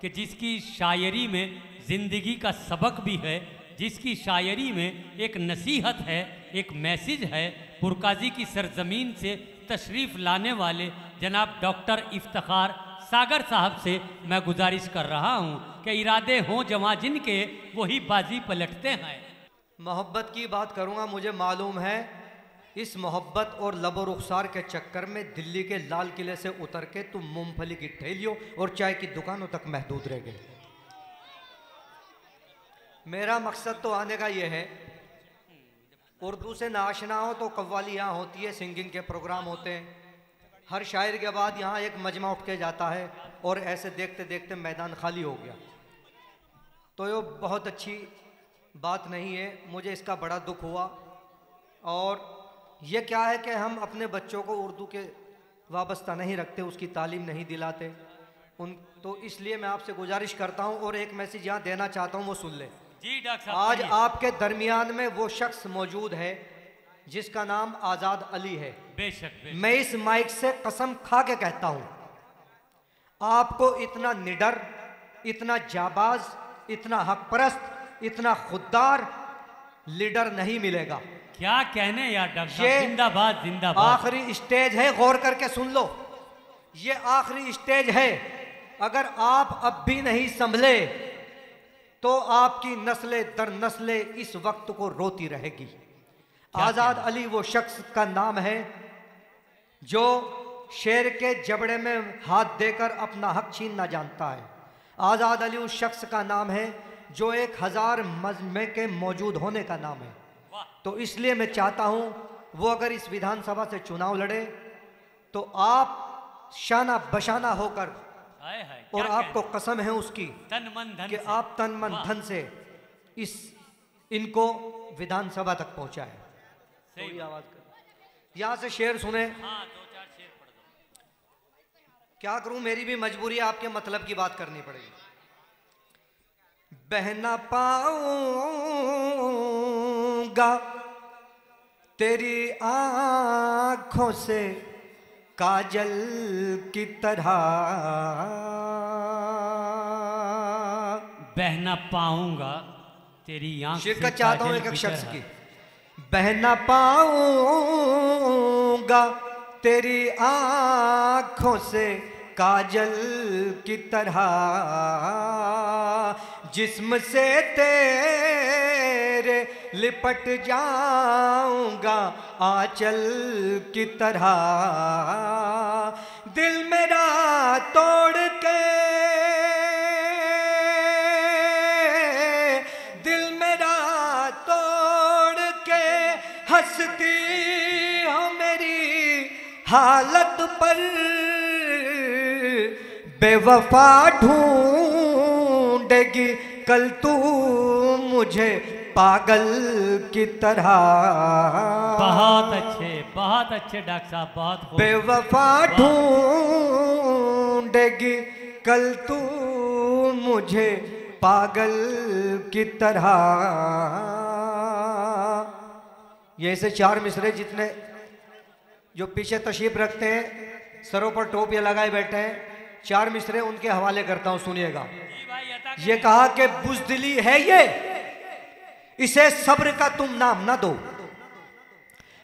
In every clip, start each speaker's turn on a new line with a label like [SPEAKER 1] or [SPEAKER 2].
[SPEAKER 1] कि जिसकी शायरी में ज़िंदगी का सबक भी है, जिसकी शायरी में एक नसीहत है, एक मैसेज है, पुरकाजी की सरजमीन से तशरीफ़ लाने वाले जनाब डॉक्टर इफ्तिखार सागर साहब से मैं गुजारिश कर रहा हूँ कि इरादे हों जवां जिनके वही बाजी पलटते हैं।
[SPEAKER 2] मोहब्बत की बात करूँगा। मुझे मालूम है इस मोहब्बत और लबो रुखसार के चक्कर में दिल्ली के लाल किले से उतर के तुम मूंगफली की ठेलियों और चाय की दुकानों तक महदूद रह गए। मेरा मकसद तो आने का ये है, उर्दू से नाशना हो तो कव्वाली यहाँ होती है, सिंगिंग के प्रोग्राम होते हैं, हर शायर के बाद यहाँ एक मजमा उठ के जाता है और ऐसे देखते देखते मैदान खाली हो गया। तो ये बहुत अच्छी बात नहीं है, मुझे इसका बड़ा दुख हुआ। और ये क्या है कि हम अपने बच्चों को उर्दू के वाबस्ता नहीं रखते, उसकी तालीम नहीं दिलाते उन, तो इसलिए मैं आपसे गुजारिश करता हूँ और एक मैसेज यहाँ देना चाहता हूँ, वो सुन ले।
[SPEAKER 1] जी डॉक्टर साहब,
[SPEAKER 2] आज आपके दरमियान में वो शख्स मौजूद है जिसका नाम आज़ाद अली है।
[SPEAKER 1] बेशक
[SPEAKER 2] मैं इस माइक से कसम खा के कहता हूँ, आपको इतना निडर, इतना जाबाज, इतना हक परस्त, इतना खुददार लीडर नहीं मिलेगा।
[SPEAKER 1] क्या कहने यार डॉक्टर साहब, जिंदाबाद जिंदाबाद।
[SPEAKER 2] आखिरी स्टेज है, गौर करके सुन लो, ये आखिरी स्टेज है। अगर आप अब भी नहीं संभले तो आपकी नस्लें दर नस्लें इस वक्त को रोती रहेगी। आज़ाद अली वो शख्स का नाम है जो शेर के जबड़े में हाथ देकर अपना हक छीनना जानता है। आज़ाद अली उस शख्स का नाम है जो 1000 मजमे के मौजूद होने का नाम है। तो इसलिए मैं चाहता हूं वो अगर इस विधानसभा से चुनाव लड़े तो आप शाना बशाना होकर, और आपको कसम है उसकी
[SPEAKER 1] तन मन धन
[SPEAKER 2] कि आप तन मन धन से इनको विधानसभा तक पहुंचाए। थोड़ी आवाज कर, यहां से शेर सुने।
[SPEAKER 1] हाँ, 2-4 शेर पढ़ दो।
[SPEAKER 2] क्या करूं, मेरी भी मजबूरी है, आपके मतलब की बात करनी पड़ेगी। बहना पाऊंगा तेरी आंखों से काजल की तरह,
[SPEAKER 1] बहना पाऊंगा तेरी आंख से
[SPEAKER 2] शिरकत चाहता हूं एक
[SPEAKER 1] काजल
[SPEAKER 2] शख्स
[SPEAKER 1] की
[SPEAKER 2] की। बहना पाऊंगा तेरी आंखों से काजल की तरह, जिस्म से तेरे लिपट जाऊंगा आंचल की तरह। दिल मेरा तोड़ के, दिल मेरा तोड़ के हंसती हो मेरी हालत पर, बेवफा ढूंढेगी कल तू मुझे पागल की तरह।
[SPEAKER 1] बहुत अच्छे डॉक्टर साहब, बहुत खूब।
[SPEAKER 2] बेवफा ढूंढेगी कल तू मुझे पागल की तरह। ये ऐसे 4 मिसरे जितने जो पीछे तशरीफ रखते हैं, सरों पर टोपियां लगाए बैठे हैं, 4 मिसरे उनके हवाले करता हूं, सुनिएगा। ये कहा कि बुज़दिली है ये, इसे सब्र का तुम नाम ना दो।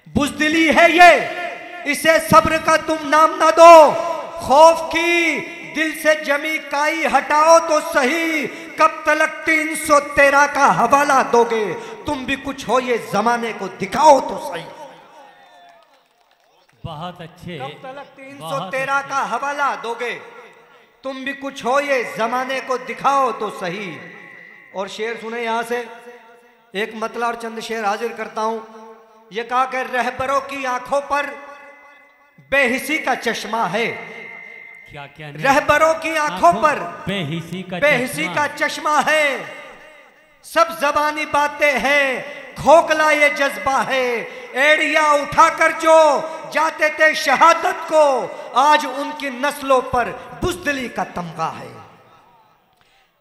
[SPEAKER 2] बुज़दिली है ये, इसे सब्र का तुम नाम ना दो। खौफ की दिल से जमी काई हटाओ तो सही, कब तलक 313 का हवाला दोगे, तुम भी कुछ हो ये जमाने को दिखाओ तो सही।
[SPEAKER 1] बहुत अच्छे।
[SPEAKER 2] कब तलक 313 का हवाला दोगे, तुम भी कुछ हो ये जमाने को दिखाओ तो सही। और शेर सुने यहां से, एक मतला और चंद शेर हाजिर करता हूं। ये कहा कि रहबरों की आंखों पर बेहिसी का चश्मा है।
[SPEAKER 1] क्या क्या
[SPEAKER 2] रहबरों की आंखों पर
[SPEAKER 1] बेहिसी
[SPEAKER 2] का चश्मा है। सब जबानी बातें हैं, खोखला ये जज्बा है। एड़िया उठाकर जो जाते थे शहादत को, आज उनकी नस्लों पर बुज़दिली का तमगा है।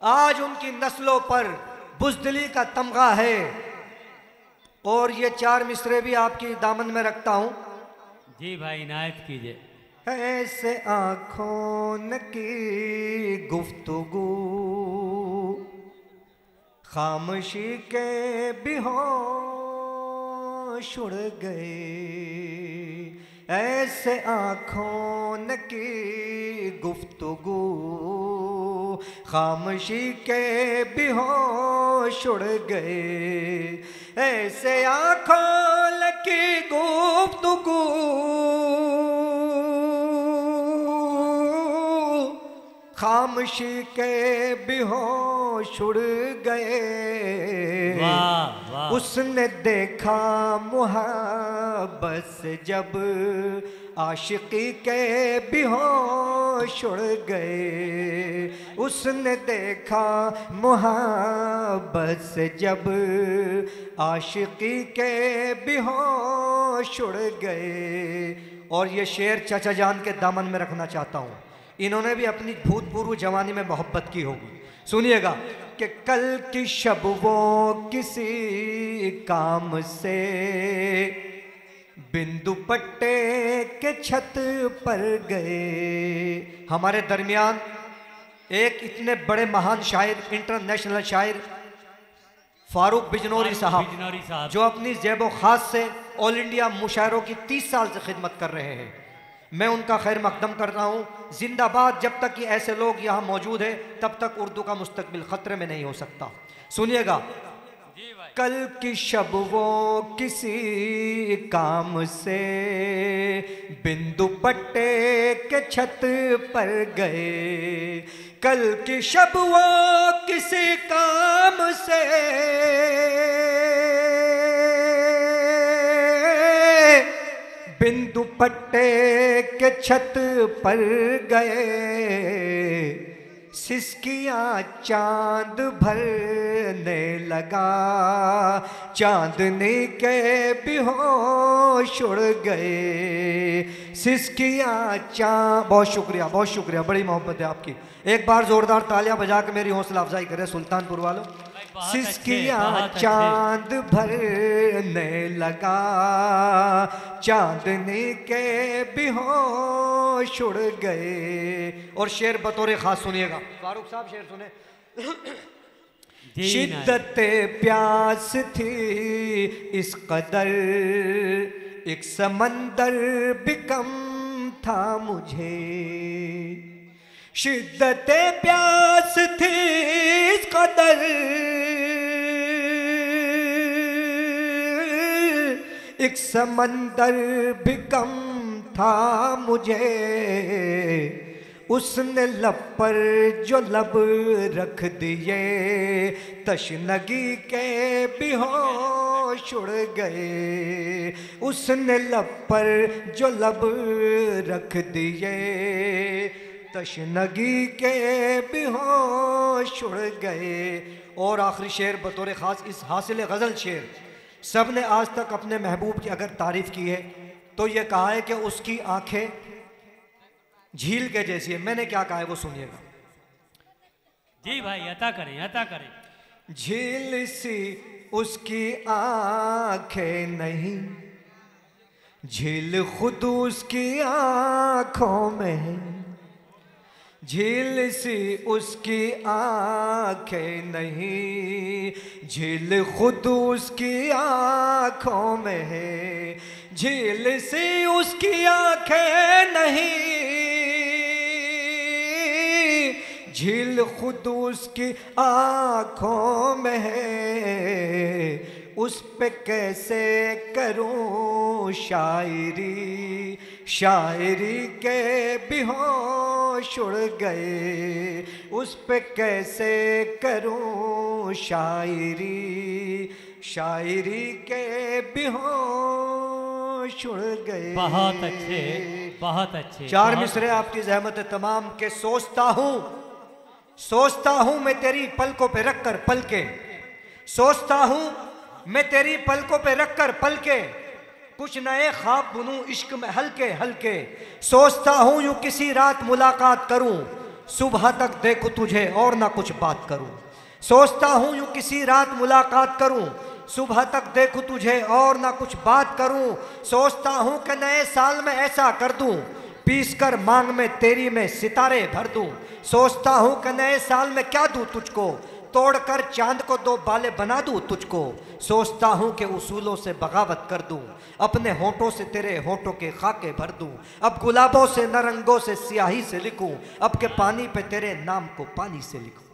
[SPEAKER 2] आज उनकी नस्लों पर बुज़दिली का तमगा है। और ये 4 मिसरे भी आपकी दामन में रखता हूं।
[SPEAKER 1] जी भाई, इनायत कीजिए।
[SPEAKER 2] ऐसे आँखों न की गुफ्तगू, खामोशी के बेहोश उड़ गए। ऐसे आँखों न की गुफ्तगू, खामोशी के बेहोश उड़ गए। ऐसे आँखों की गुफ्तगू, खामोशी के बेहोश उड़ गए।
[SPEAKER 1] वाह वाह।
[SPEAKER 2] उसने देखा मुहब्बत से जब, आशिकी के बेहोश उड़ गए। उसने देखा मुहब्बत से जब, आशिकी के बेहोश उड़ गए। और ये शेर चाचा जान के दामन में रखना चाहता हूँ। इन्होंने भी अपनी भूतपूर्व जवानी में मोहब्बत की होगी। सुनिएगा कि कल की शब वो किसी काम से, बिंदु पट्टे के छत पर गए। हमारे दरमियान एक इतने बड़े महान शायर, इंटरनेशनल शायर फारूक बिजनौरी साहब, जो अपनी ज़ेबो खास से ऑल इंडिया मुशायरों की 30 साल से खिदमत कर रहे हैं। मैं उनका खैर मकदम करता हूँ। जिंदाबाद। जब तक कि ऐसे लोग यहाँ मौजूद हैं तब तक उर्दू का मुस्तकबिल खतरे में नहीं हो सकता। सुनिएगा, कल की शब वो किसी काम से, बिंदु पट्टे के छत पर गए। कल की शब वो किसी काम से, बिंदु पट्टे के छत पर गए। सिसकियाँ चांद भरने लगा, चांदनी के बेहोश उड़ गए। सिसकियाँ बहुत शुक्रिया, बहुत शुक्रिया, बड़ी मोहब्बत है आपकी। एक बार जोरदार तालियां बजा के मेरी हौसला अफजाई करें सुल्तानपुर वालों। सिसकियाँ चांद भरने लगा, चांदनी के बेहोश उड़ गए। और शेर बतौर खास सुनिएगा, फारूक साहब शेर सुने। शिद्दत प्यास थी इस कदर, एक समंदर बिकम था मुझे। शिद्दत प्यास थी इस कदर, एक समंदर भी कम था मुझे। उसने लब पर जो लब रख दिए, तशनगी के बेहोश उड़ गए। उसने लब पर जो लब रख दिए, तशनगी के बेहोश उड़ गए। और आखिरी शेर बतौर ख़ास इस हासिल गज़ल शेर, सब ने आज तक अपने महबूब की अगर तारीफ़ की है तो ये कहा है कि उसकी आंखें झील के जैसी है। मैंने क्या कहा है वो सुनिएगा।
[SPEAKER 1] जी भाई, अता करें, अता करें।
[SPEAKER 2] झील सी उसकी आंखें नहीं, झील खुद उसकी आंखों में है। झील सी उसकी आंखें नहीं, झील खुद उसकी आंखों में है। झील सी उसकी आंखें नहीं, झील खुद उसकी आंखों में है। उस पे कैसे करूं शायरी, शायरी के बेहोश उड़ गए। उस पे कैसे करूं शायरी, शायरी के बेहोश उड़ गए।
[SPEAKER 1] बहुत अच्छे, बहुत अच्छे।
[SPEAKER 2] चार मिसरे आपकी ज़हमत तमाम के। सोचता हूँ मैं तेरी पलकों पे रख कर पलके, सोचता हूँ मैं तेरी पलकों पे रख कर पलके, कुछ नए ख्वाब बुनूं इश्क में हल्के हल्के। सोचता हूँ यूं किसी रात मुलाकात करूं, सुबह तक देखूं तुझे और ना कुछ बात करूं। सोचता हूँ यूं किसी रात मुलाकात करूं, सुबह तक देखूं तुझे और ना कुछ बात करूं। सोचता हूँ कि नए साल में ऐसा कर दूं, पीस कर मांग में तेरी में सितारे भर दूं। सोचता हूं कि नए साल में क्या दूं तुझको, तोड़कर चांद को दो बाले बना दूं तुझको। सोचता हूं कि उसूलों से बगावत कर दूं, अपने होठों से तेरे होठों के खाके भर दूं। अब गुलाबों से न रंगों से स्याही से लिखूं, अब के पानी पे तेरे नाम को पानी से लिखूं।